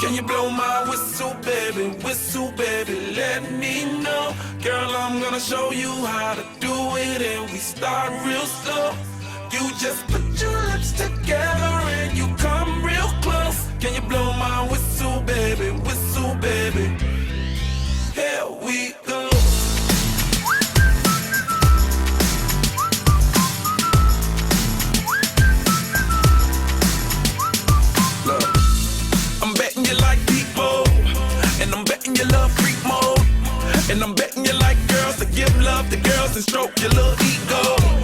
Can you blow my whistle, baby, let me know. Girl, I'm gonna show you how to do it, and we start real slow. You just put your lips together and you come real close. Can you blow my whistle, baby, here we go. Look, I'm betting you like people, and I'm betting you love freak mode, and I'm betting you like girls to give love to girls and stroke your little ego.